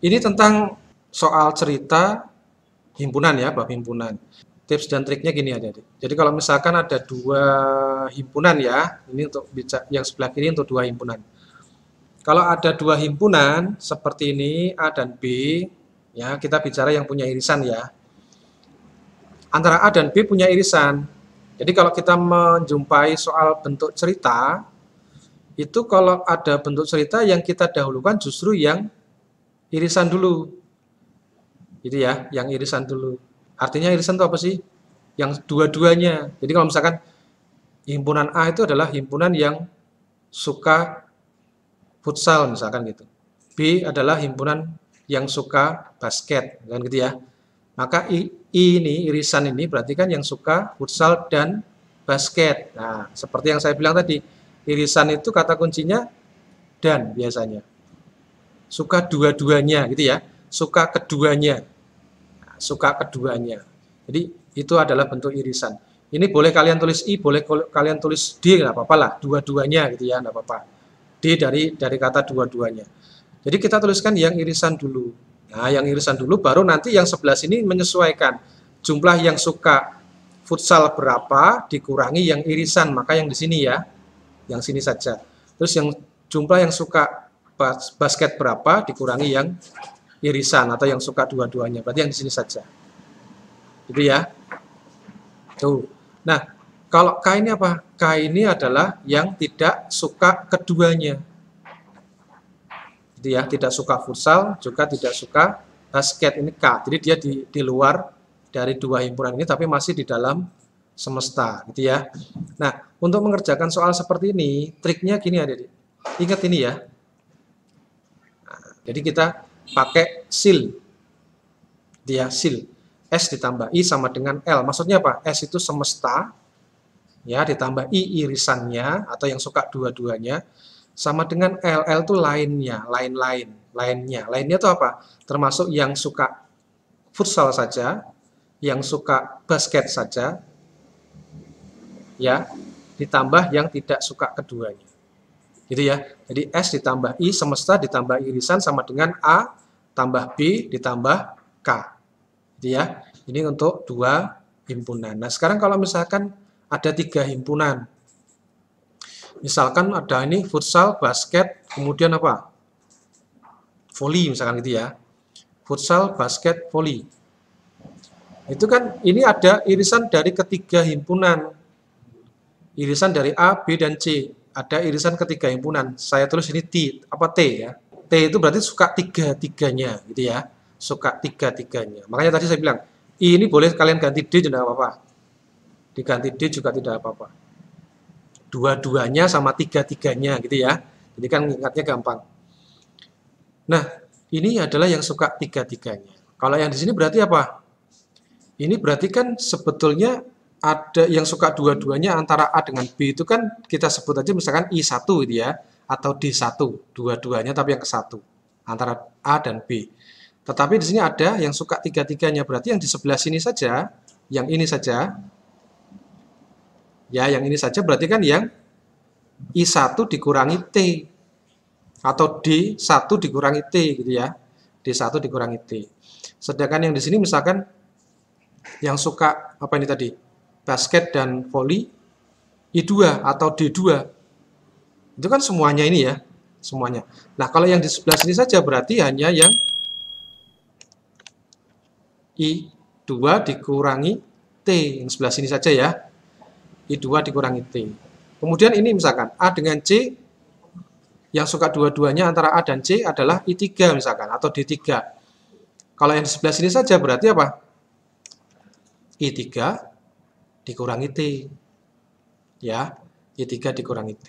Ini tentang soal cerita himpunan ya, bab himpunan. Tips dan triknya gini adik-adik. Jadi kalau misalkan ada dua himpunan ya, ini untuk yang sebelah kiri untuk dua himpunan. Kalau ada dua himpunan seperti ini A dan B, ya kita bicara yang punya irisan ya. Antara A dan B punya irisan. Jadi kalau kita menjumpai soal bentuk cerita, itu kalau ada bentuk cerita yang kita dahulukan justru yang irisan dulu. Gitu ya, yang irisan dulu. Artinya irisan itu apa sih? Yang dua-duanya. Jadi kalau misalkan himpunan A itu adalah himpunan yang suka futsal misalkan gitu. B adalah himpunan yang suka basket, kan gitu ya. Maka ini irisan ini berarti kan yang suka futsal dan basket. Nah, seperti yang saya bilang tadi, irisan itu kata kuncinya dan biasanya. Suka dua-duanya gitu ya. Suka keduanya. Nah, suka keduanya. Jadi itu adalah bentuk irisan. Ini boleh kalian tulis I, boleh kalian tulis D, nggak apa-apa lah. Dua-duanya gitu ya, nggak apa-apa. D dari kata dua-duanya. Jadi kita tuliskan yang irisan dulu. Nah, yang irisan dulu baru nanti yang sebelah sini menyesuaikan. Jumlah yang suka futsal berapa dikurangi yang irisan, maka yang di sini ya. Yang sini saja. Terus yang jumlah yang suka basket berapa dikurangi yang irisan atau yang suka dua-duanya. Berarti yang di sini saja. Gitu ya. Tuh. Nah, kalau K ini apa? K ini adalah yang tidak suka keduanya. Gitu ya, tidak suka futsal, juga tidak suka basket. Ini K. Jadi dia di luar dari dua himpunan ini tapi masih di dalam semesta, gitu ya. Nah, untuk mengerjakan soal seperti ini, triknya gini adik-adik. Ingat ini ya. Nah, jadi kita pakai sil. Dia sil. S ditambah I sama dengan L. Maksudnya apa? S itu semesta, ya ditambah I irisannya atau yang suka dua-duanya, sama dengan L. L itu lainnya, lainnya. Lainnya itu apa? Termasuk yang suka futsal saja, yang suka basket saja, ya ditambah yang tidak suka keduanya. Gitu ya. Jadi S ditambah I semesta ditambah irisan sama dengan A tambah B ditambah K. Gitu ya. Ini untuk dua himpunan. Nah, sekarang kalau misalkan ada tiga himpunan. Misalkan ada ini futsal, basket, kemudian apa? Volley misalkan gitu ya. Futsal, basket, volley. Itu kan ini ada irisan dari ketiga himpunan. Irisan dari A, B, dan C. Ada irisan ketiga himpunan. Saya tulis ini T, apa T ya. T itu berarti suka tiga-tiganya gitu ya. Suka tiga-tiganya. Makanya tadi saya bilang, I ini boleh kalian ganti D tidak apa-apa. Diganti D juga tidak apa-apa. Dua-duanya sama tiga-tiganya gitu ya. Jadi kan ingatnya gampang. Nah, ini adalah yang suka tiga-tiganya. Kalau yang di sini berarti apa? Ini berarti kan sebetulnya ada yang suka dua-duanya antara A dengan B itu kan kita sebut aja misalkan I1 gitu ya. Atau D1, dua-duanya tapi yang ke satu. Antara A dan B. Tetapi di sini ada yang suka tiga-tiganya, berarti yang di sebelah sini saja, yang ini saja, ya yang ini saja berarti kan yang I1 dikurangi T, atau D1 dikurangi T gitu ya, D1 dikurangi T. Sedangkan yang di sini misalkan yang suka apa ini tadi, basket dan volley, I2 atau D2, itu kan semuanya ini ya, semuanya. Nah kalau yang di sebelah sini saja berarti hanya yang I2 dikurangi T, yang sebelah sini saja ya. I2 dikurangi T. Kemudian ini misalkan A dengan C, yang suka dua-duanya antara A dan C adalah I3 misalkan, atau D3. Kalau yang di sebelah sini saja berarti apa? I3 dikurangi T. Ya, I3 dikurangi T.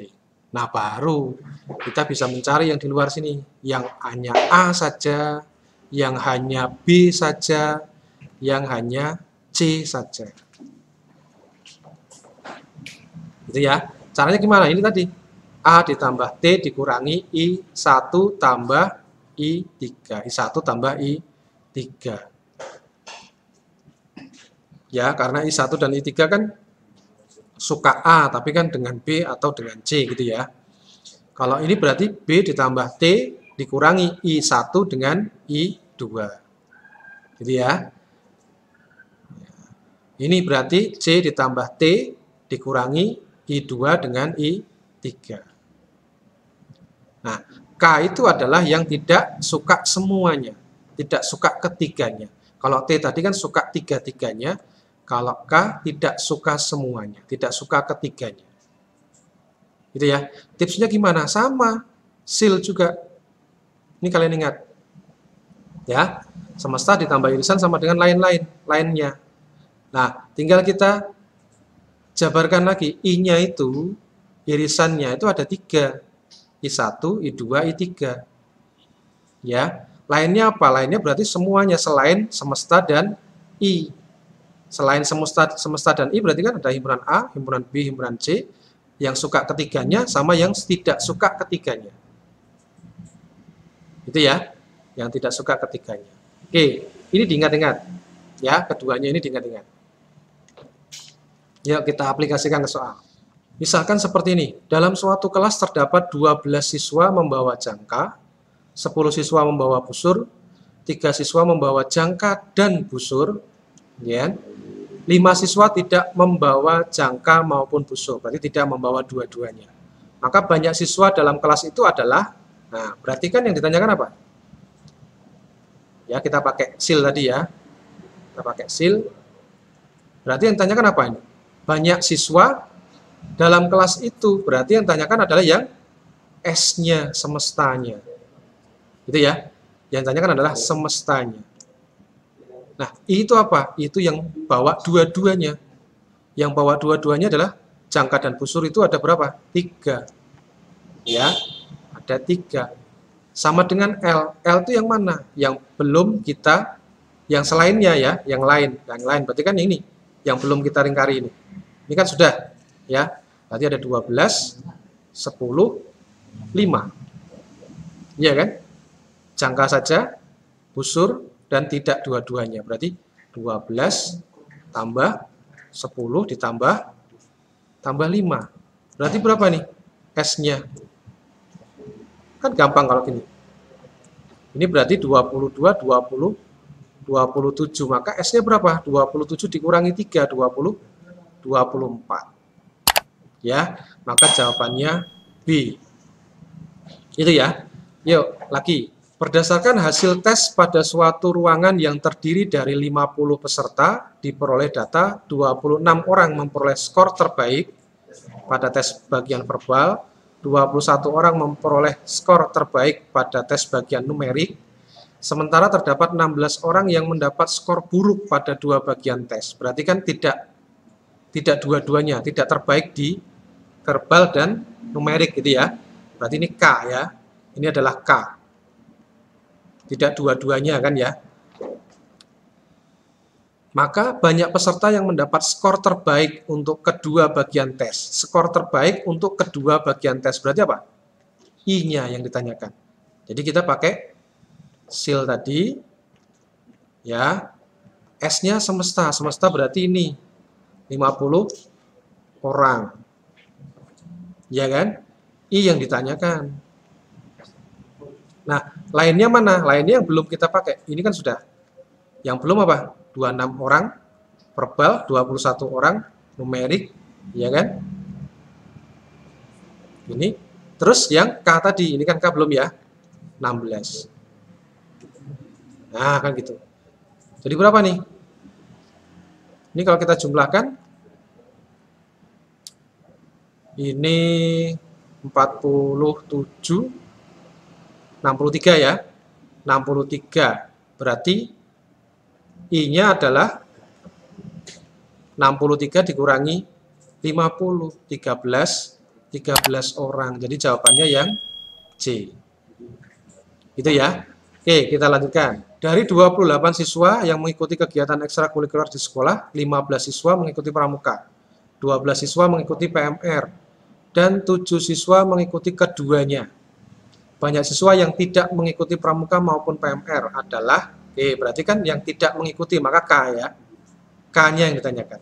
Nah, baru kita bisa mencari yang di luar sini. Yang hanya A saja, yang hanya B saja, yang hanya C saja. Gitu ya. Caranya gimana? Ini tadi. A ditambah T dikurangi I1 tambah I3. I1 tambah I3. Ya, karena I1 dan I3 kan suka A, tapi kan dengan B atau dengan C gitu ya. Kalau ini berarti B ditambah T dikurangi I1 dengan I2. Gitu ya. Ini berarti C ditambah T dikurangi I2 dengan I3. Nah, K itu adalah yang tidak suka semuanya, tidak suka ketiganya. Kalau T tadi kan suka tiga-tiganya, kalau K tidak suka semuanya, tidak suka ketiganya. Gitu ya. Tipsnya gimana? Sama, sil juga. Ini kalian ingat. Ya, semesta ditambah irisan sama dengan lainnya. Nah, tinggal kita jabarkan lagi. I-nya itu, irisannya itu ada 3. I1, I2, I3. Ya, lainnya apa? Lainnya berarti semuanya selain semesta dan I. Selain semesta dan I berarti kan ada himpunan A, himpunan B, himpunan C. Yang suka ketiganya sama yang tidak suka ketiganya. Itu ya, yang tidak suka ketiganya. Oke, ini diingat-ingat. Ya, keduanya ini diingat-ingat. Yuk kita aplikasikan ke soal. Misalkan seperti ini, dalam suatu kelas terdapat 12 siswa membawa jangka, 10 siswa membawa busur, 3 siswa membawa jangka dan busur, ya. 5 siswa tidak membawa jangka maupun busur, berarti tidak membawa dua-duanya. Maka banyak siswa dalam kelas itu adalah, nah berarti kan yang ditanyakan apa? Ya kita pakai sil tadi ya, kita pakai sil, berarti yang ditanyakan apa ini? Banyak siswa dalam kelas itu, berarti yang ditanyakan adalah yang S-nya, semestanya. Gitu ya. Yang ditanyakan adalah semestanya. Nah, itu apa? Itu yang bawa dua-duanya. Yang bawa dua-duanya adalah jangka dan busur itu ada berapa? 3. Ya, ada 3. Sama dengan L. L itu yang mana? Yang belum kita, yang selainnya ya, yang lain. Yang lain, berarti kan ini, yang belum kita lingkari ini. Ini kan sudah, ya. Berarti ada 12, 10, 5. Iya kan? Jangka saja, busur, dan tidak dua-duanya. Berarti 12 tambah 10 ditambah 5. Berarti berapa nih S-nya? Kan gampang kalau gini. Ini berarti 22, 20, 27. Maka S-nya berapa? 27 dikurangi 3, 20, 24. Ya, maka jawabannya B. Itu ya. Yuk, lagi. Berdasarkan hasil tes pada suatu ruangan yang terdiri dari 50 peserta, diperoleh data 26 orang memperoleh skor terbaik pada tes bagian verbal, 21 orang memperoleh skor terbaik pada tes bagian numerik, sementara terdapat 16 orang yang mendapat skor buruk pada 2 bagian tes. Berarti kan tidak dua-duanya, tidak terbaik di verbal dan numerik gitu ya. Berarti ini K ya. Ini adalah K. Tidak dua-duanya kan ya. Maka banyak peserta yang mendapat skor terbaik untuk kedua bagian tes. Skor terbaik untuk kedua bagian tes berarti apa? I-nya yang ditanyakan. Jadi kita pakai sil tadi ya. S-nya semesta. Semesta berarti ini 50 orang. Ya kan? I yang ditanyakan. Nah, lainnya mana? Lainnya yang belum kita pakai. Ini kan sudah. Yang belum apa? 26 orang verbal, 21 orang numerik, ya kan? Ini. Terus yang K tadi, ini kan K belum ya? 16. Nah, kan gitu. Jadi berapa nih? Ini kalau kita jumlahkan, ini 47, 63 ya. 63. Berarti I-nya adalah 63 dikurangi 50. 13 orang. Jadi jawabannya yang C. Gitu ya. Oke, kita lanjutkan. Dari 28 siswa yang mengikuti kegiatan ekstrakurikuler di sekolah, 15 siswa mengikuti pramuka, 12 siswa mengikuti PMR, dan 7 siswa mengikuti keduanya. Banyak siswa yang tidak mengikuti pramuka maupun PMR adalah, berarti kan yang tidak mengikuti, maka K ya. K-nya yang ditanyakan.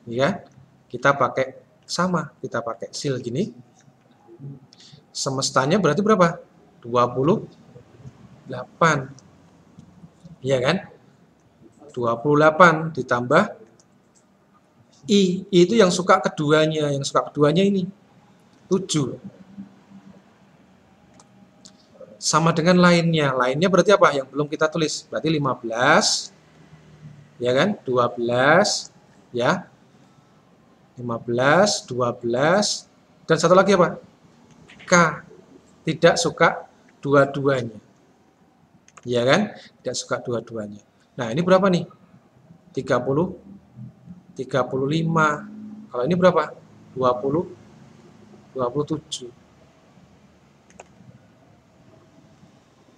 Ya, kita pakai sama, kita pakai sil gini. Semestanya berarti berapa? 28. Iya kan? 28 ditambah I itu yang suka keduanya. Yang suka keduanya ini 7. Sama dengan lainnya. Lainnya berarti apa? Yang belum kita tulis. Berarti 15. Ya kan? 12. Ya. 15, 12. Dan satu lagi apa? K. Tidak suka dua-duanya. Ya kan? Tidak suka dua-duanya. Nah, ini berapa nih? 30, 35. Kalau ini berapa? 20, 27.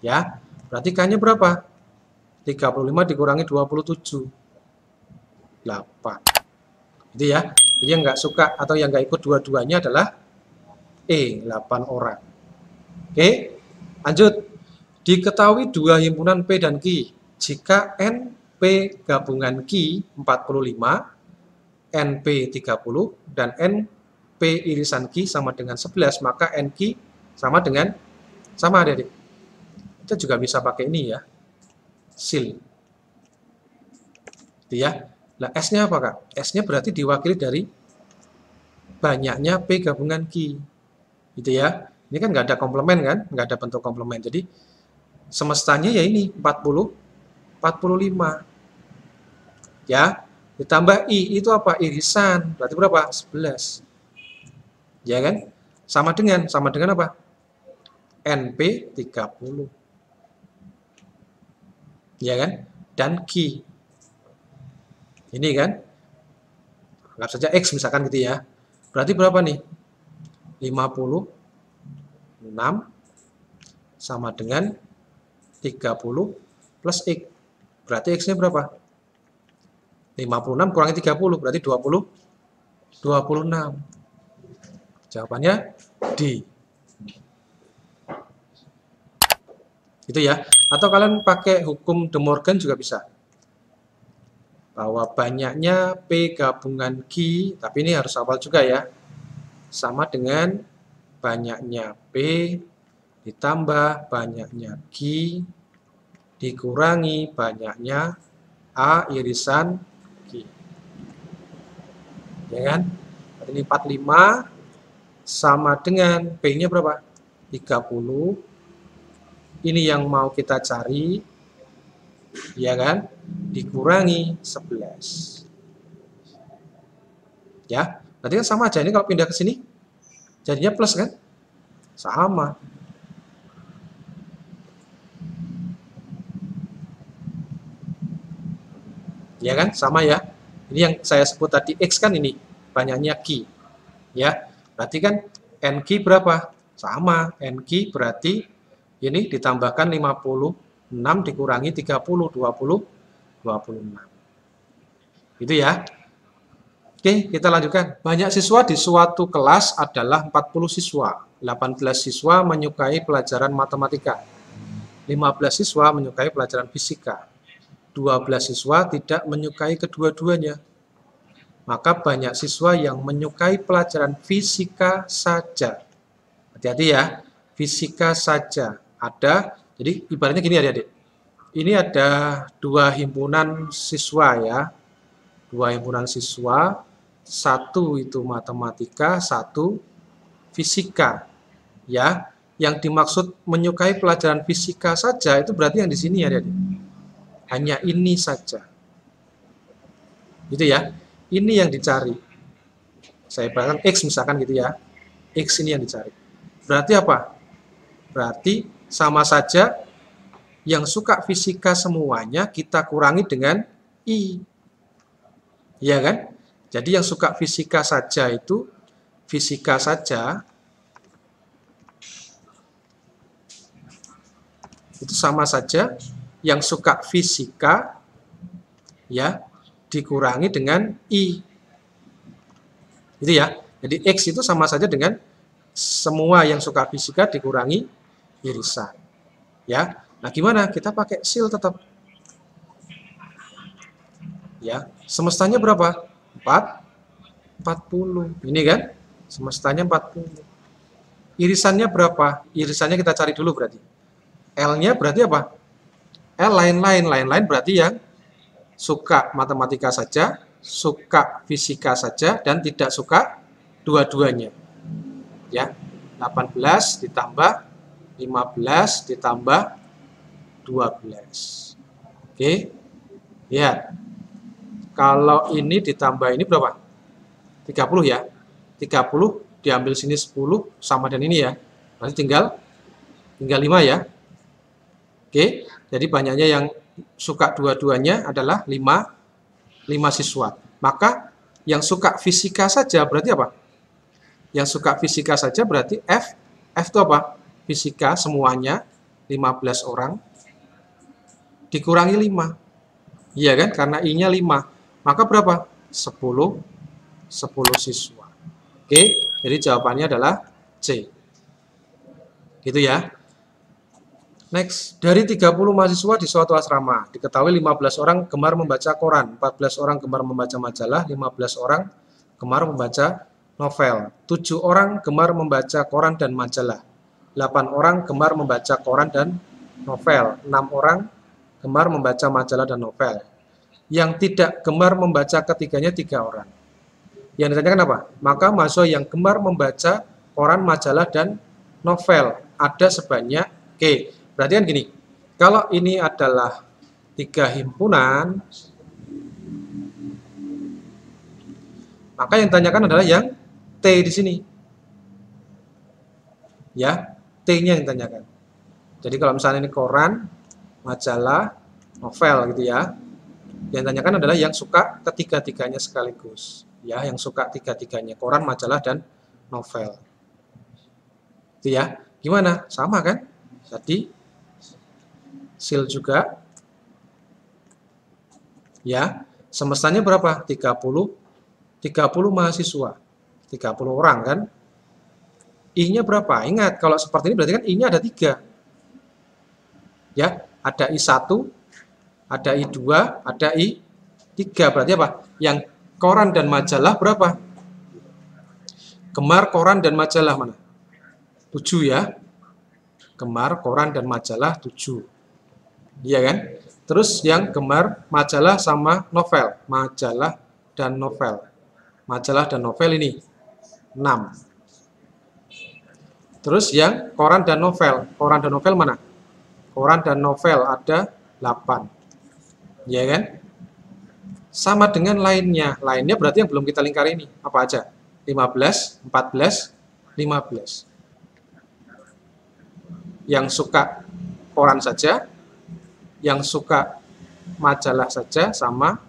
Ya, berarti K-nya berapa? 35 dikurangi 27. 8. Gitu ya. Jadi yang nggak suka atau yang nggak ikut dua-duanya adalah E, 8 orang. Oke, lanjut. Diketahui dua himpunan P dan Q. Jika NP gabungan Q 45, NP 30, dan NP irisan Q sama dengan 11, maka NQ sama dengan, sama adik-adik. Kita juga bisa pakai ini ya, sil. Gitu ya. Nah, S-nya apa, Kak? S-nya berarti diwakili dari banyaknya P gabungan Q. Gitu ya. Ini kan nggak ada komplement kan? Nggak ada bentuk komplement. Jadi, semestanya ya ini, 40, 45. Ya. Ditambah I, itu apa? Irisan. Berarti berapa? 11. Ya kan? Sama dengan apa? NP 30. Ya kan? Dan Q. Ini kan? Anggap saja X misalkan gitu ya. Berarti berapa nih? 56 sama dengan 30 plus X. Berarti X-nya berapa? 56 kurangi 30, berarti 26. Jawabannya D. Gitu ya. Atau kalian pakai hukum De Morgan juga bisa. Bahwa banyaknya P gabungan Q, tapi ini harus hafal juga ya, sama dengan banyaknya P ditambah banyaknya Q dikurangi banyaknya A irisan Q. Ya kan? Berarti ini 45 sama dengan P-nya berapa? 30. Ini yang mau kita cari. Ya kan? Dikurangi 11. Ya, berarti kan sama aja. Ini kalau pindah ke sini jadinya plus kan? Sama. Ya kan? Sama ya. Ini yang saya sebut tadi X kan ini banyaknya Q. Ya. Berarti kan NQ berapa? Sama. NQ berarti ini ditambahkan 56 dikurangi 30, 26. Gitu ya. Oke, kita lanjutkan. Banyak siswa di suatu kelas adalah 40 siswa. 18 siswa menyukai pelajaran matematika. 15 siswa menyukai pelajaran fisika. 12 siswa tidak menyukai kedua-duanya. Maka banyak siswa yang menyukai pelajaran fisika saja. Hati-hati ya, fisika saja. Ada, jadi ibaratnya gini adik-adik. Ini ada dua himpunan siswa ya. Dua himpunan siswa, satu itu matematika, satu fisika. Ya, yang dimaksud menyukai pelajaran fisika saja itu berarti yang di sini ya, adik-adik. Hanya ini saja. Gitu ya. Ini yang dicari. Saya bayangkan X misalkan gitu ya. X ini yang dicari. Berarti apa? Berarti sama saja yang suka fisika semuanya kita kurangi dengan I. Iya kan? Jadi yang suka fisika saja itu fisika saja itu sama saja yang suka fisika ya dikurangi dengan I. Gitu ya. Jadi X itu sama saja dengan semua yang suka fisika dikurangi irisan. Ya. Nah, gimana? Kita pakai sil tetap. Ya, semestanya berapa? 40. Ini kan? Semestanya 40. irisannya berapa? Irisannya kita cari dulu berarti. L-nya berarti apa? L lain-lain. Lain-lain berarti yang suka matematika saja, suka fisika saja, dan tidak suka dua-duanya. Ya, 18 ditambah 15 ditambah 12. Oke, lihat. Kalau ini ditambah ini berapa? 30 ya. 30 diambil sini 10 sama dan ini ya. Berarti tinggal 5 ya. Oke, jadi banyaknya yang suka dua-duanya adalah 5 siswa. Maka yang suka fisika saja berarti apa? Yang suka fisika saja berarti F itu apa? Fisika semuanya 15 orang dikurangi 5. Iya kan? Karena I-nya 5. Maka berapa? 10 siswa. Oke, jadi jawabannya adalah C. Gitu ya. Next, dari 30 mahasiswa di suatu asrama, diketahui 15 orang gemar membaca koran, 14 orang gemar membaca majalah, 15 orang gemar membaca novel, 7 orang gemar membaca koran dan majalah, 8 orang gemar membaca koran dan novel, 6 orang gemar membaca majalah dan novel. Yang tidak gemar membaca ketiganya 3 orang. Yang ditanyakan apa? Maka mahasiswa yang gemar membaca koran, majalah, dan novel ada sebanyak, oke. Berarti kan gini, kalau ini adalah 3 himpunan, maka yang ditanyakan adalah yang T di sini. Ya, T-nya yang ditanyakan. Jadi kalau misalnya ini koran, majalah, novel gitu ya. Yang ditanyakan adalah yang suka ketiga-tiganya sekaligus. Ya, yang suka tiga-tiganya, koran, majalah, dan novel. Itu ya. Gimana? Sama kan? Tadi sil juga, ya, semestanya berapa? 30 mahasiswa, 30 orang kan? I-nya berapa? Ingat, kalau seperti ini berarti kan I-nya ada 3. Ya, ada I1, ada I2, ada I3. Berarti apa? Yang koran dan majalah berapa? Gemar koran dan majalah mana? 7 ya. Gemar koran dan majalah 7. Iya kan? Terus yang gemar majalah sama novel. Majalah dan novel. Majalah dan novel ini 6. Terus yang koran dan novel. Koran dan novel mana? Koran dan novel ada 8. Iya kan? Sama dengan lainnya. Lainnya berarti yang belum kita lingkari ini. Apa aja? 15, 14, 15. Yang suka koran saja, yang suka majalah saja, sama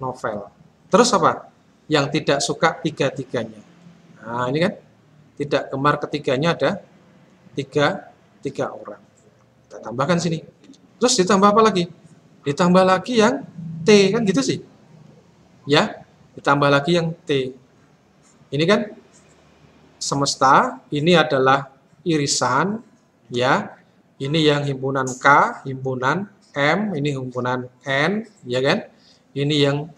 novel. Terus apa? Yang tidak suka tiga-tiganya. Nah, ini kan tidak gemar ketiganya ada 3 orang. Kita tambahkan sini. Terus ditambah apa lagi? Ditambah lagi yang T, kan gitu sih. Ya, ditambah lagi yang T. Ini kan semesta, ini adalah irisan, ya. Ini yang himpunan K, himpunan M, ini himpunan N, ya kan? Ini yang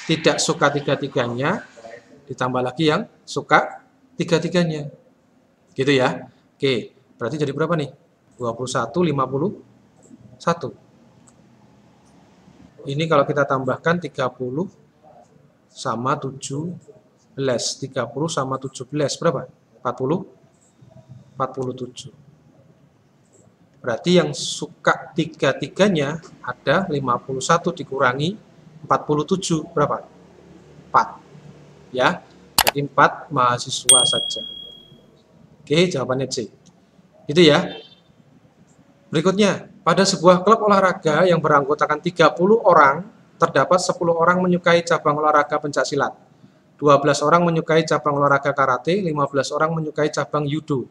tidak suka tiga-tiganya, ditambah lagi yang suka tiga-tiganya. Gitu ya. Oke, berarti jadi berapa nih? 21, 51. Ini kalau kita tambahkan 30 sama 17. 30 sama 17 berapa? 40? 47. Berarti yang suka tiga-tiganya ada 51 dikurangi 47 berapa? 4. Ya, jadi 4 mahasiswa saja. Oke, jawabannya C. Itu ya. Berikutnya, pada sebuah klub olahraga yang beranggotakan 30 orang, terdapat 10 orang menyukai cabang olahraga pencaksilat, 12 orang menyukai cabang olahraga karate, 15 orang menyukai cabang judo.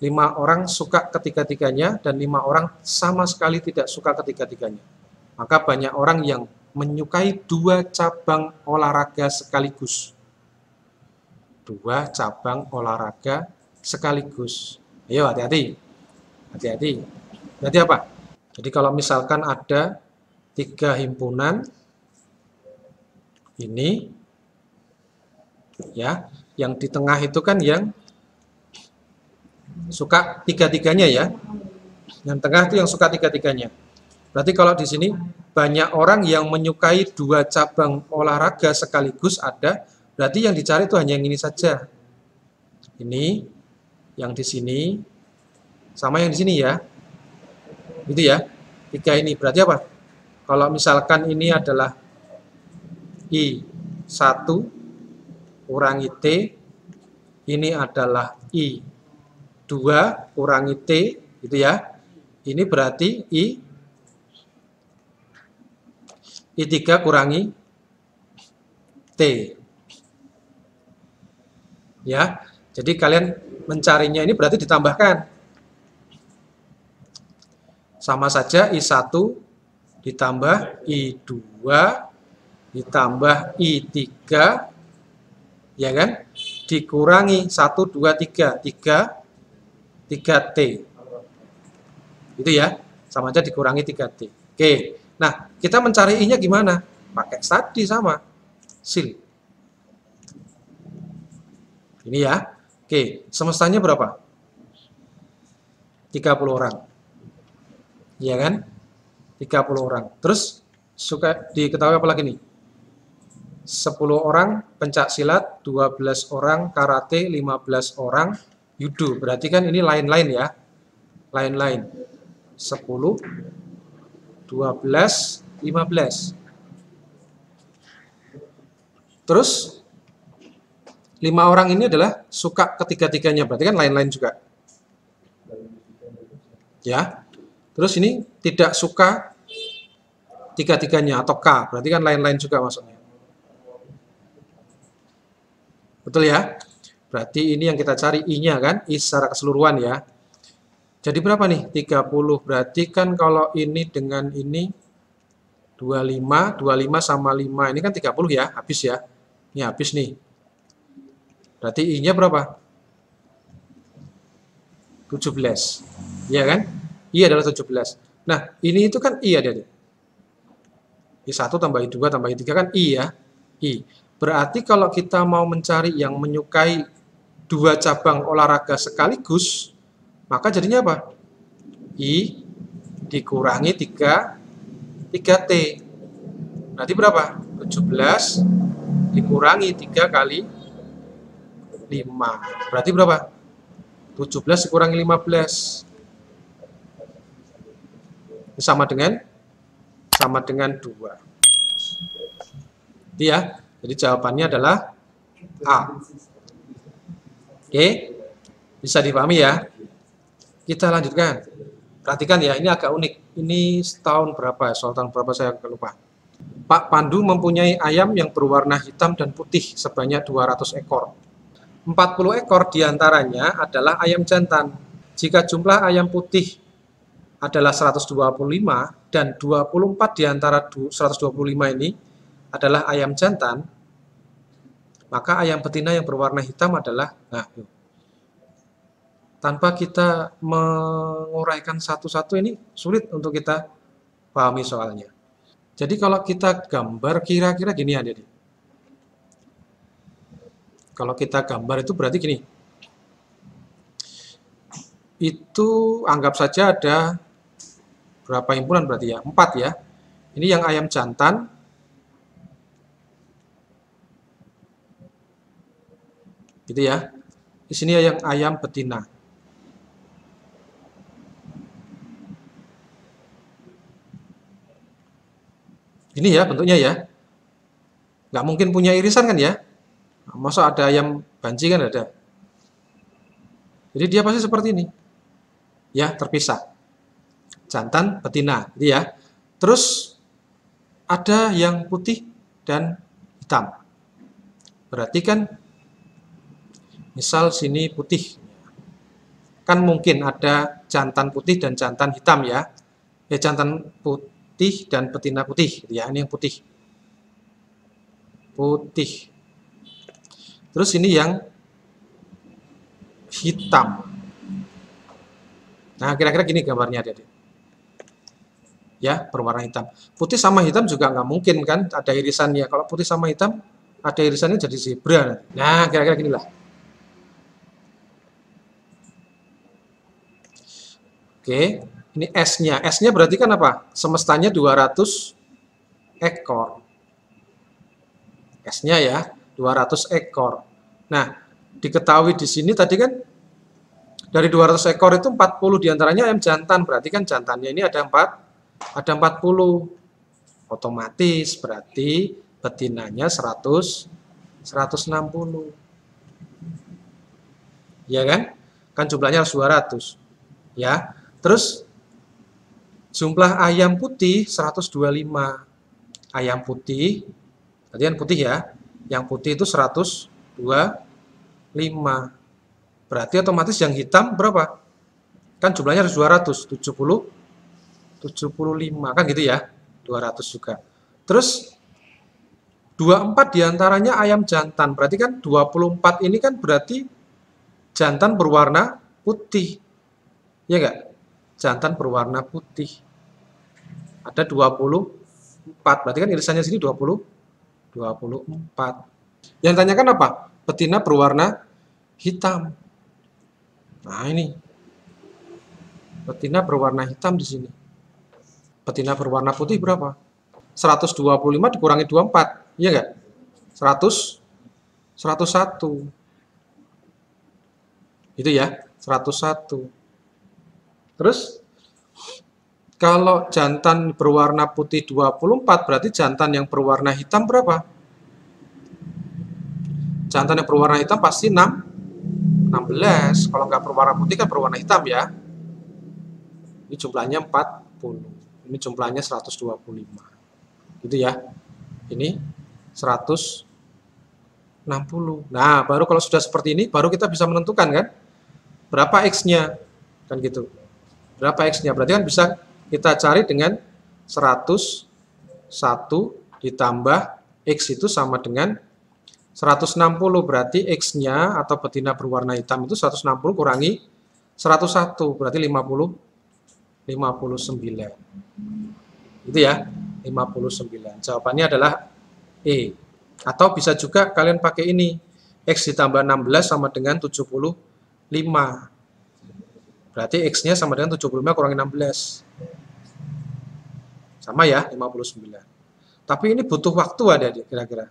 5 orang suka ketiga-tiganya dan 5 orang sama sekali tidak suka ketiga-tiganya. Maka banyak orang yang menyukai 2 cabang olahraga sekaligus. 2 cabang olahraga sekaligus. Ayo hati-hati. Hati-hati. Berarti apa? Jadi kalau misalkan ada 3 himpunan ini, ya, yang di tengah itu kan yang suka tiga-tiganya ya. Yang tengah itu yang suka tiga-tiganya. Berarti kalau di sini banyak orang yang menyukai dua cabang olahraga sekaligus ada, berarti yang dicari itu hanya yang ini saja. Ini, yang di sini, sama yang di sini ya. Gitu ya. Tiga ini berarti apa? Kalau misalkan ini adalah I1 kurangi T, ini adalah I2 kurangi T, gitu ya. Ini berarti I3 kurangi T. Ya. Jadi kalian mencarinya ini berarti ditambahkan. Sama saja I1 ditambah I2 ditambah I3 ya kan? Dikurangi 1 2 3 3T. Itu ya. Sama aja dikurangi 3T. Oke. Nah, kita mencari I-nya gimana? Pakai tadi sama. Sil. Ini ya. Oke, semestanya berapa? 30 orang. Iya kan? 30 orang. Terus suka diketahui apa lagi nih? 10 orang pencak silat, 12 orang karate, 15 orang judo. Berarti kan ini lain-lain ya. Lain-lain. 10, 12, 15. Terus 5 orang ini adalah suka ketiga-tiganya. Berarti kan lain-lain juga. Ya. Terus ini tidak suka tiga-tiganya atau K. Berarti kan lain-lain juga maksudnya. Betul ya? Berarti ini yang kita cari I-nya kan, I secara keseluruhan ya. Jadi berapa nih? 30. Berarti kan kalau ini dengan ini 25, 25 sama 5. Ini kan 30 ya, habis ya. Ini habis nih. Berarti I-nya berapa? 17. Iya kan? I adalah 17. Nah, ini itu kan I ada. I1 tambah I2 tambah I3 kan I ya. I. Berarti kalau kita mau mencari yang menyukai dua cabang olahraga sekaligus, maka jadinya apa? I dikurangi 3T. Berarti berapa? 17 dikurangi 3 kali 5. Berarti berapa? 17 dikurangi 15. Sama dengan 2. Itu ya. Jadi jawabannya adalah A. Oke. Bisa dipahami ya? Kita lanjutkan. Perhatikan ya, ini agak unik. Ini tahun berapa? Soal tahun berapa saya lupa. Pak Pandu mempunyai ayam yang berwarna hitam dan putih sebanyak 200 ekor. 40 ekor diantaranya adalah ayam jantan. Jika jumlah ayam putih adalah 125 dan 24 di antara 125 ini adalah ayam jantan, maka ayam betina yang berwarna hitam adalah, nah, tanpa kita menguraikan satu-satu ini sulit untuk kita pahami soalnya. Jadi kalau kita gambar kira-kira gini aja nih. Kalau kita gambar itu berarti gini. Itu anggap saja ada berapa himpunan berarti ya? 4 ya. Ini yang ayam jantan. Gitu ya. Di sini yang ayam betina. Ini ya bentuknya ya. Nggak mungkin punya irisan kan ya. Masa ada ayam banci kan ada. Jadi dia pasti seperti ini. Ya, terpisah. Jantan, betina, gitu ya. Terus ada yang putih dan hitam. Berarti kan misal sini putih. Kan mungkin ada jantan putih dan jantan hitam ya. Ya jantan putih dan betina putih, gitu ya. Ini yang putih. Putih. Terus ini yang hitam. Nah, kira-kira gini gambarnya adik-adik. Ya, berwarna hitam. Putih sama hitam juga nggak mungkin kan ada irisannya. Kalau putih sama hitam ada irisannya jadi zebra. Nah, kira-kira ginilah. Oke, ini S-nya. S-nya berarti kan apa? Semestanya 200 ekor. S-nya ya, 200 ekor. Nah, diketahui di sini tadi kan dari 200 ekor itu 40 diantaranya ayam jantan. Berarti kan jantannya ini ada 40. Otomatis berarti betinanya 160. Ya kan? Kan jumlahnya harus 200. Ya. Terus jumlah ayam putih 125. Ayam putih, tadi kan putih ya. Yang putih itu 125. Berarti otomatis yang hitam berapa? Kan jumlahnya harus 200, 75 kan gitu ya. 200 juga. Terus 24 diantaranya ayam jantan. Berarti kan 24 ini kan berarti jantan berwarna putih. Ya enggak? Jantan berwarna putih. Ada 24. Berarti kan irisannya sini 24. Yang tanyakan apa? Betina berwarna hitam. Nah, ini. Betina berwarna hitam di sini. Betina berwarna putih berapa? 125 dikurangi 24. Iya enggak? 101. Itu ya, 101. Terus kalau jantan berwarna putih 24, berarti jantan yang berwarna hitam berapa? Jantan yang berwarna hitam pasti 16. Kalau nggak berwarna putih kan berwarna hitam ya. Ini jumlahnya 40. Ini jumlahnya 125. Gitu ya. Ini 160. Nah, baru kalau sudah seperti ini, baru kita bisa menentukan kan? Berapa X-nya? Kan gitu. Berapa X-nya? Berarti kan bisa kita cari dengan 101 ditambah X itu sama dengan 160. Berarti X-nya atau betina berwarna hitam itu 160 kurangi 101. Berarti 59. Itu ya, 59. Jawabannya adalah E. Atau bisa juga kalian pakai ini. X ditambah 16 sama dengan 75. Berarti X-nya sama dengan 75 kurangi 16. Sama ya, 59. Tapi ini butuh waktu ada kira-kira.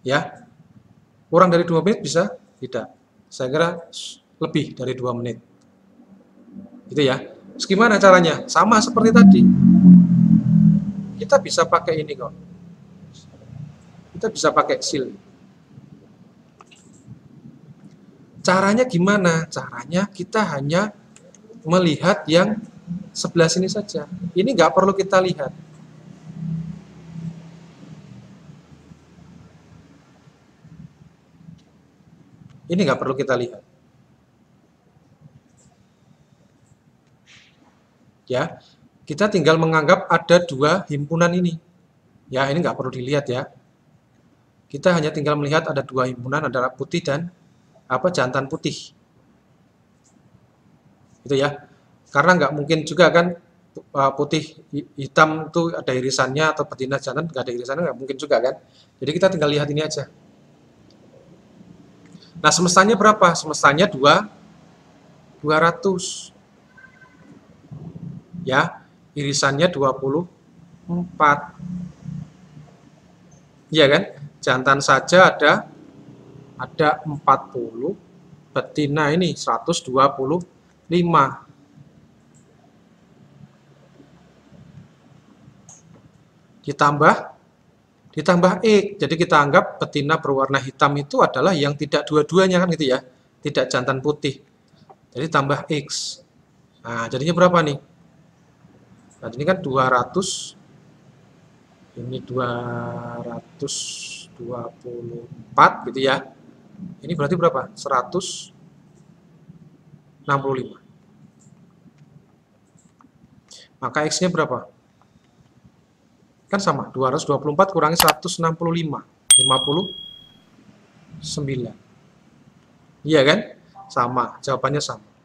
Ya. Kurang dari 2 menit bisa? Tidak. Saya kira lebih dari 2 menit. Gitu ya. Terus gimana caranya? Sama seperti tadi. Kita bisa pakai ini kok. Kita bisa pakai seal. Caranya gimana? Caranya kita hanya melihat yang sebelah sini saja. Ini nggak perlu kita lihat. Ini nggak perlu kita lihat. Ya, kita tinggal menganggap ada 2 himpunan ini. Ya, ini nggak perlu dilihat ya. Kita hanya tinggal melihat ada 2 himpunan, adalah putih dan jantan putih. Itu ya. Karena nggak mungkin juga kan putih hitam itu ada irisannya atau betina jantan nggak ada irisannya, nggak mungkin juga kan. Jadi kita tinggal lihat ini aja. Nah, semestanya berapa? Semestanya 200. Ya, irisannya 24. Iya kan? Jantan saja ada 40, betina ini 125. Ditambah X. Jadi kita anggap betina berwarna hitam itu adalah yang tidak dua-duanya kan gitu ya. Tidak jantan putih. Jadi tambah X. Nah, jadinya berapa nih? Nah, ini kan 200. Ini 224 gitu ya. Ini berarti berapa? 165. Maka X-nya berapa? Kan sama, 224 kurangi 165. 59. Iya kan? Sama, jawabannya sama.